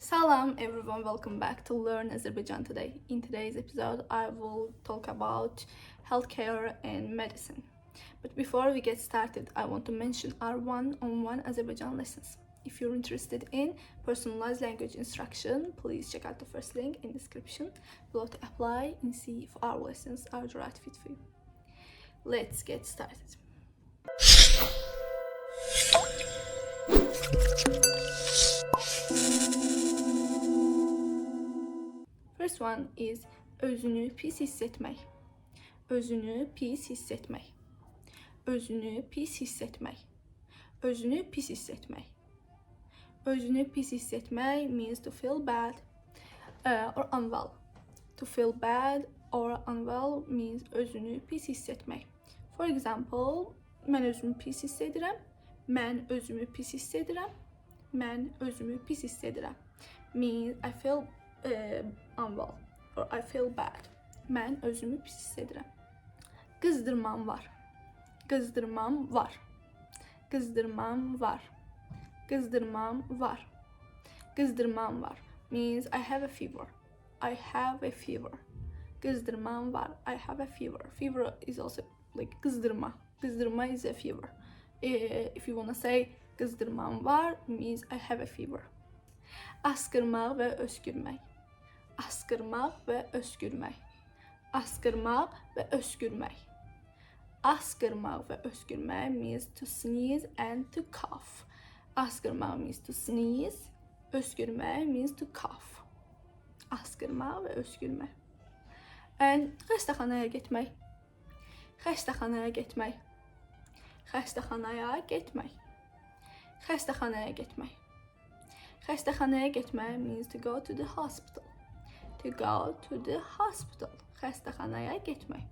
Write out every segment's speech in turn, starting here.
Salam everyone, welcome back to Learn Azerbaijan today. In today's episode, I will talk about healthcare and medicine. But before we get started, I want to mention our one-on-one Azerbaijan lessons. If you're interested in personalized language instruction, please check out the first link in the description below to apply and see if our lessons are the right fit for you. Let's get started. First one is özünü pis hissetmək. Özünü pis hissetmək. Özünü pis hissetmək. Özünü pis hissetmək. Özünü pis hissetmək means to feel bad or unwell. To feel bad or unwell means özünü pis hissetmək. For example, mən özümü pis hiss edirəm. Mən özümü pis hiss edirəm. Mən özümü pis hiss edirəm. Means I feel unwell or I feel bad. Mən özümü pis hiss edirəm. Qızdırmam var. Qızdırmam var. Qızdırmam var. Qızdırmam var. Qızdırmam var means I have a fever. I have a fever. Qızdırmam var. I have a fever. Fever is also like qızdırma. Qızdırma is a fever. If you want to say qızdırmam var means I have a fever. Askırmaq və öskürmək. Askırmaq və öskürmək. Askırmaq və öskürmək. Askırmaq və öskürmək means to sneeze and to cough. Askırmaq means to sneeze. Öskürmək means to cough. Askırmaq və öskürmək. Xəstəxanaya getmək. Xəstəxanaya getmək. Xəstəxanaya getmək. Xəstəxanaya getmək. Xəstəxanaya getmək means to go to the hospital. To go to the hospital. Xəstəxanaya getmək.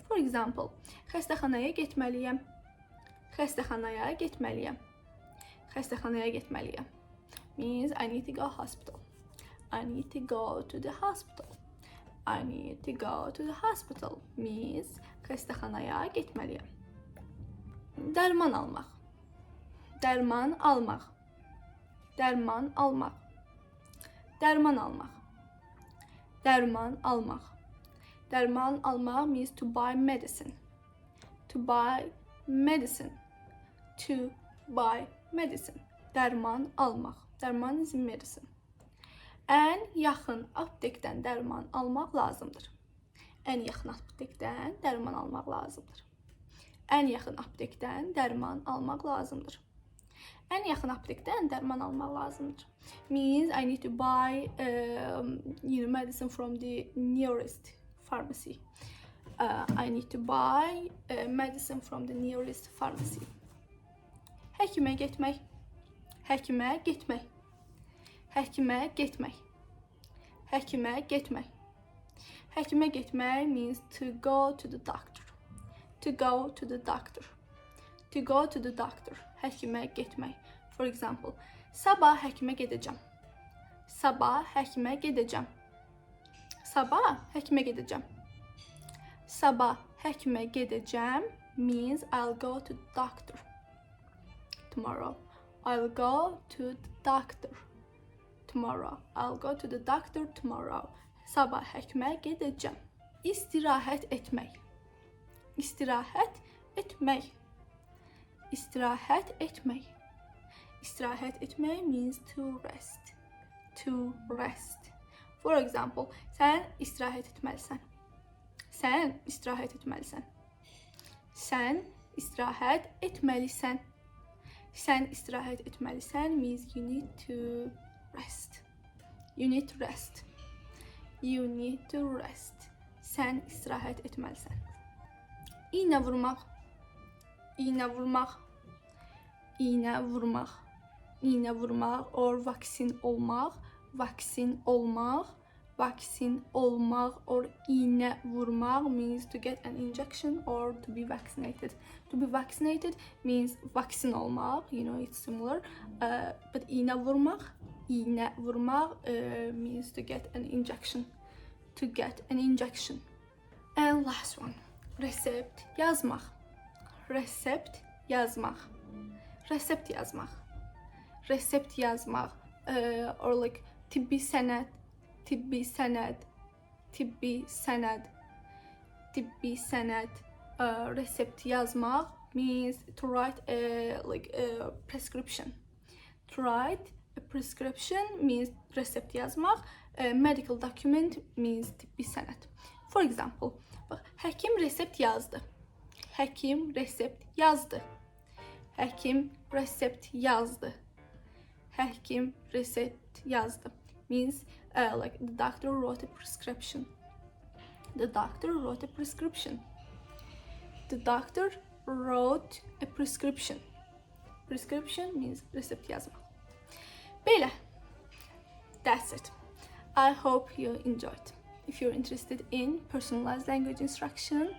For example, xəstəxanaya getməliyəm. Xəstəxanaya getməliyəm. Xəstəxanaya getməliyəm. Means I need to go hospital. I need to go to the hospital. I need to go to the hospital. Means xəstəxanaya getməliyəm. Dərman almaq. Dərman almaq. Dərman almaq. Dərman almaq. Dərman almaq. Dərman almaq means to buy medicine. To buy medicine. To buy medicine. Dərman almaq. Dərman is medicine. Ən yaxın aptekdən dərman almaq lazımdır. Ən yaxın aptekdən dərman almaq lazımdır. Ən yaxın aptekdən dərman almaq lazımdır. Ən yaxın aptekdən dərman almaq lazımdır. Means I need to buy medicine from the nearest pharmacy. I need to buy medicine from the nearest pharmacy. Həkimə getmək. Həkimə getmək. Həkimə getmək. Həkimə getmək. Həkimə getmək means to go to the doctor. To go to the doctor. To go to the doctor. Həkimə getmək. For example, sabah həkimə gedəcəm. Sabah həkimə gedəcəm. Sabah həkimə gedəcəm. Sabah həkimə gedəcəm means I'll go to the doctor tomorrow. I'll go to the doctor tomorrow. I'll go to the doctor tomorrow. Sabah həkimə gedəcəm. İstirahət etmək. İstirahət etmək. İstirahət etmək. İstirahət etmək means to rest. To rest. For example, sən istirahət etməlisən. Sən istirahət etməlisən. Sən istirahət etməlisən. Sən istirahət etməlisən means you need to rest. You need to rest. You need to rest. Sən istirahət etməlisən. İynə vurmaq. İynə vurmaq. İynə vurmaq. İynə vurmaq or vaksin olmaq. Vaksin olmaq. Vaksin olmaq or iğnə vurmaq means to get an injection or to be vaccinated. To be vaccinated means vaksin olmaq, you know, it's similar. But iğnə vurmaq means to get an injection. To get an injection. And last one, resept yazmaq. Resept yazmaq. Resept yazmaq. Resept yazmaq or like tibbi sənəd, tibbi sənəd, tibbi sənəd, tibbi sənəd. Resept yazmaq means to write a prescription. To write a prescription means resept yazmaq. Medical document means tibbi sənəd. For example, bax, həkim resept yazdı. Həkim resept yazdı. Həkim resept yazdı. Həkim resept yazdı. Means like the doctor wrote a prescription. The doctor wrote a prescription. The doctor wrote a prescription. Prescription means resept yazmaq. Belə. That's it. I hope you enjoyed. If you're interested in personalized language instruction,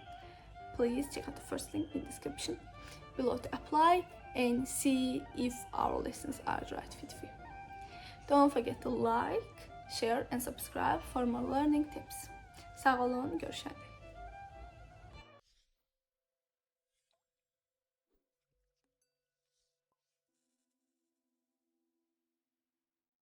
please check out the first link in the description below to apply and see if our lessons are the right fit for you. Don't forget to like, share and subscribe for more learning tips. Sağ olun, görüşərik.